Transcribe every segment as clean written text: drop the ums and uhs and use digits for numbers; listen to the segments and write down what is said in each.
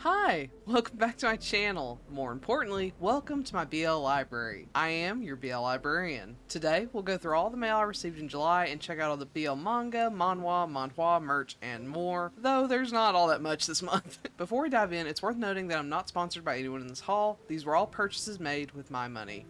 Hi! Welcome back to my channel. More importantly, welcome to my BL library. I am your BL librarian. Today, we'll go through all the mail I received in July and check out all the BL manga, manhwa, merch, and more, though there's not all that much this month. Before we dive in, it's worth noting that I'm not sponsored by anyone in this haul. These were all purchases made with my money.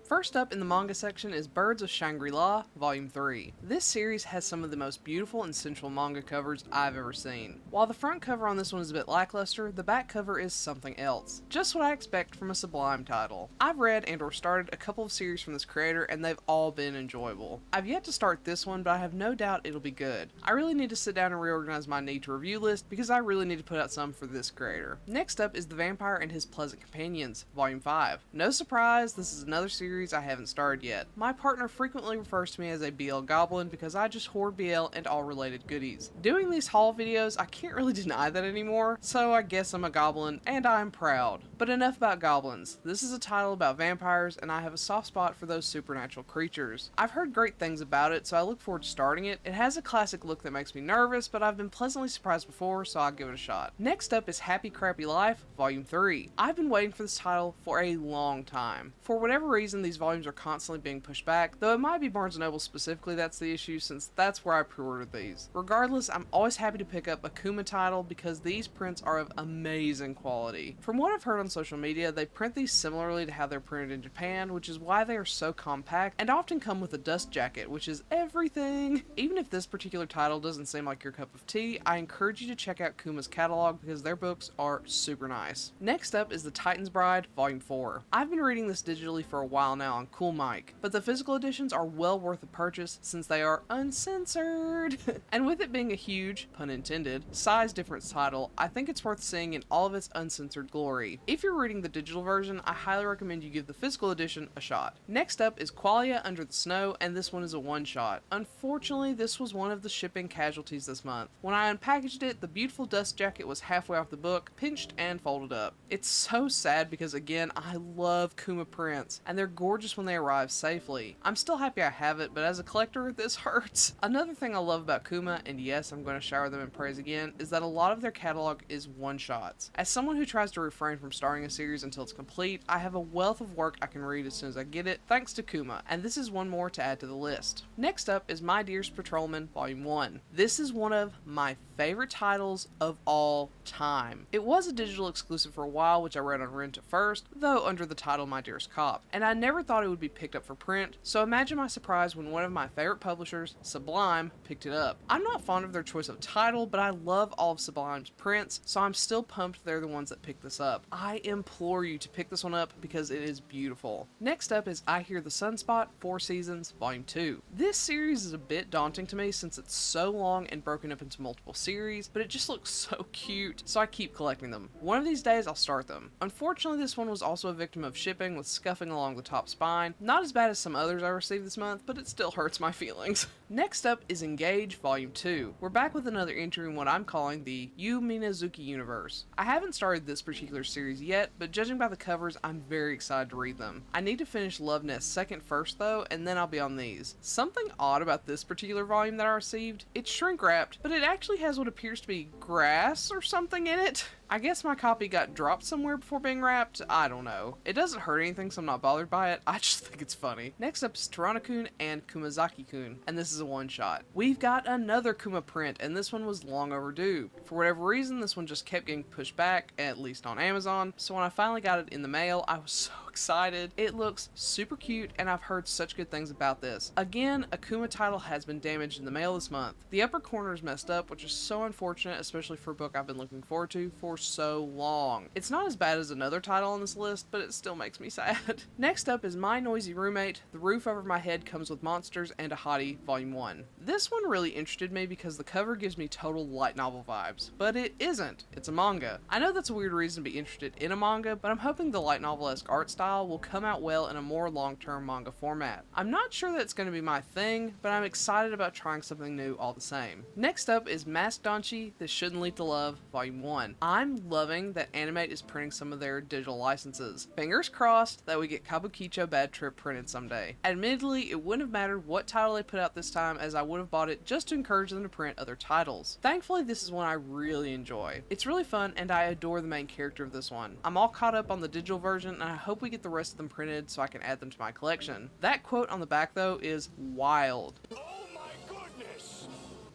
First up in the manga section is Birds of Shangri-La, Volume 3. This series has some of the most beautiful and sensual manga covers I've ever seen. While the front cover on this one is a bit lackluster, the back cover is something else. Just what I expect from a SuBLime title. I've read and or started a couple of series from this creator and they've all been enjoyable. I've yet to start this one, but I have no doubt it'll be good. I really need to sit down and reorganize my need to review list because I really need to put out some for this creator. Next up is The Vampire and His Pleasant Companions, Volume 5. No surprise, this is another series I haven't started yet. My partner frequently refers to me as a BL goblin because I just hoard BL and all related goodies. Doing these haul videos, I can't really deny that anymore, so I guess I'm a goblin, and I'm proud. But enough about goblins. This is a title about vampires, and I have a soft spot for those supernatural creatures. I've heard great things about it, so I look forward to starting it. It has a classic look that makes me nervous, but I've been pleasantly surprised before, so I'll give it a shot. Next up is Happy Crappy Life, Volume 3. I've been waiting for this title for a long time. For whatever reason, these volumes are constantly being pushed back, though it might be Barnes & Noble specifically that's the issue since that's where I pre-ordered these. Regardless, I'm always happy to pick up a Kuma title because these prints are of amazing quality. From what I've heard on social media, they print these similarly to how they're printed in Japan, which is why they are so compact and often come with a dust jacket, which is everything. Even if this particular title doesn't seem like your cup of tea, I encourage you to check out Kuma's catalog because their books are super nice. Next up is The Titan's Bride, Volume 4. I've been reading this digitally for a while now on Cool Mike, but the physical editions are well worth the purchase since they are uncensored. And with it being a huge, pun intended, size difference title, I think it's worth seeing in all of its uncensored glory. If you're reading the digital version, I highly recommend you give the physical edition a shot. Next up is Qualia Under the Snow, and this one is a one-shot. Unfortunately, this was one of the shipping casualties this month. When I unpackaged it, the beautiful dust jacket was halfway off the book, pinched and folded up. It's so sad because again, I love Kuma prints, and they're gorgeous when they arrive safely. I'm still happy I have it, but as a collector, this hurts. Another thing I love about Kuma, and yes, I'm going to shower them in praise again, is that a lot of their catalog is one-shots. As someone who tries to refrain from starting a series until it's complete, I have a wealth of work I can read as soon as I get it, thanks to Kuma, and this is one more to add to the list. Next up is My Dearest Patrolman, Volume 1. This is one of my favorite titles of all time. It was a digital exclusive for a while, which I read on Rent at first, though under the title My Dearest Cop, and I never thought it would be picked up for print, so imagine my surprise when one of my favorite publishers, SuBLime, picked it up. I'm not fond of their choice of title, but I love all of SuBLime's prints, so I'm still pumped they're the ones that picked this up. I implore you to pick this one up because it is beautiful. Next up is I Hear the Sunspot, 4 Seasons, Volume 2. This series is a bit daunting to me since it's so long and broken up into multiple series, but it just looks so cute, so I keep collecting them. One of these days I'll start them. Unfortunately, this one was also a victim of shipping with scuffing along the top spine. Not as bad as some others I received this month, but it still hurts my feelings. Next up is Engage Volume 2. We're back with another entry in what I'm calling the Yu Minazuki universe. I haven't started this particular series yet, but judging by the covers, I'm very excited to read them. I need to finish Love Nest second first though, and then I'll be on these. Something odd about this particular volume that I received, it's shrink wrapped, but it actually has what appears to be grass or something in it. I guess my copy got dropped somewhere before being wrapped, I don't know. It doesn't hurt anything, so I'm not bothered by it, I just think it's funny. Next up is Tarana-kun and Kumazaki-kun, and this is a one-shot. We've got another Kuma print, and this one was long overdue. For whatever reason, this one just kept getting pushed back, at least on Amazon, so when I finally got it in the mail, I was so excited. It looks super cute, and I've heard such good things about this. Again, a Kuma title has been damaged in the mail this month. The upper corner is messed up, which is so unfortunate, especially for a book I've been looking forward to for so long. It's not as bad as another title on this list, but it still makes me sad. Next up is My Noisy Roommate, The Roof Over My Head Comes with Monsters and a Hottie, Volume 1. This one really interested me because the cover gives me total light novel vibes, but it isn't. It's a manga. I know that's a weird reason to be interested in a manga, but I'm hoping the light novel-esque art style style will come out well in a more long-term manga format. I'm not sure that's going to be my thing, but I'm excited about trying something new all the same. Next up is Mask Danchi, This Shouldn't Lead to Love, Volume 1. I'm loving that Animate is printing some of their digital licenses. Fingers crossed that we get Kabukicho Bad Trip printed someday. Admittedly, it wouldn't have mattered what title they put out this time, as I would have bought it just to encourage them to print other titles. Thankfully, this is one I really enjoy. It's really fun, and I adore the main character of this one. I'm all caught up on the digital version, and I hope we get the rest of them printed so I can add them to my collection. That quote on the back, though, is wild. Oh my goodness!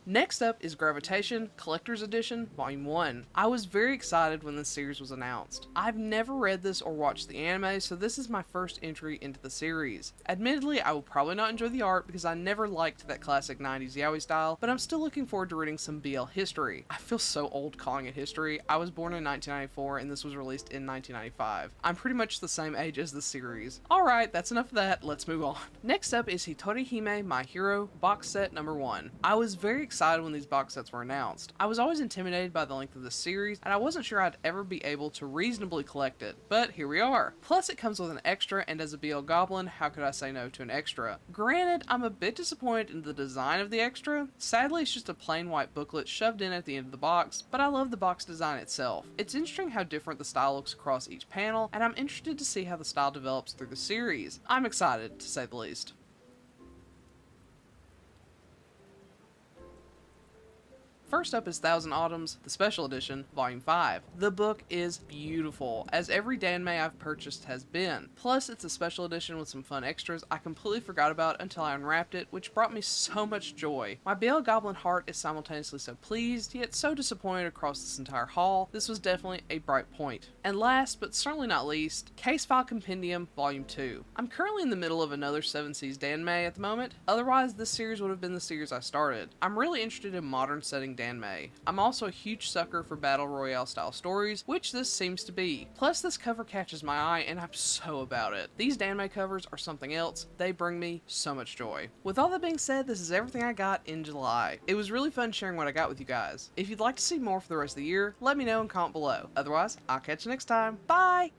Next up is Gravitation Collector's Edition Volume 1. I was very excited when this series was announced. I've never read this or watched the anime, so this is my first entry into the series. Admittedly, I will probably not enjoy the art because I never liked that classic 90s yaoi style, but I'm still looking forward to reading some BL history. I feel so old calling it history. I was born in 1994 and this was released in 1995. I'm pretty much the same age as the series. Alright, that's enough of that, let's move on. Next up is Hitori Hime My Hero Box Set Number 1. I was very excited when these box sets were announced. I was always intimidated by the length of this series, and I wasn't sure I'd ever be able to reasonably collect it, but here we are. Plus it comes with an extra, and as a BL Goblin, how could I say no to an extra? Granted, I'm a bit disappointed in the design of the extra. Sadly, it's just a plain white booklet shoved in at the end of the box, but I love the box design itself. It's interesting how different the style looks across each panel, and I'm interested to see how the style develops through the series. I'm excited, to say the least. First up is Thousand Autumns, the Special Edition, Volume 5. The book is beautiful, as every Danmei I've purchased has been. Plus, it's a special edition with some fun extras I completely forgot about until I unwrapped it, which brought me so much joy. My BL Goblin heart is simultaneously so pleased, yet so disappointed across this entire haul. This was definitely a bright point. And last, but certainly not least, Case File Compendium, Volume 2. I'm currently in the middle of another 7 Seas Danmei at the moment, otherwise this series would have been the series I started. I'm really interested in modern setting Danmei. I'm also a huge sucker for Battle Royale style stories, which this seems to be. Plus this cover catches my eye and I'm so about it. These Danmei covers are something else. They bring me so much joy. With all that being said, this is everything I got in July. It was really fun sharing what I got with you guys. If you'd like to see more for the rest of the year, let me know and comment below. Otherwise, I'll catch you next time. Bye!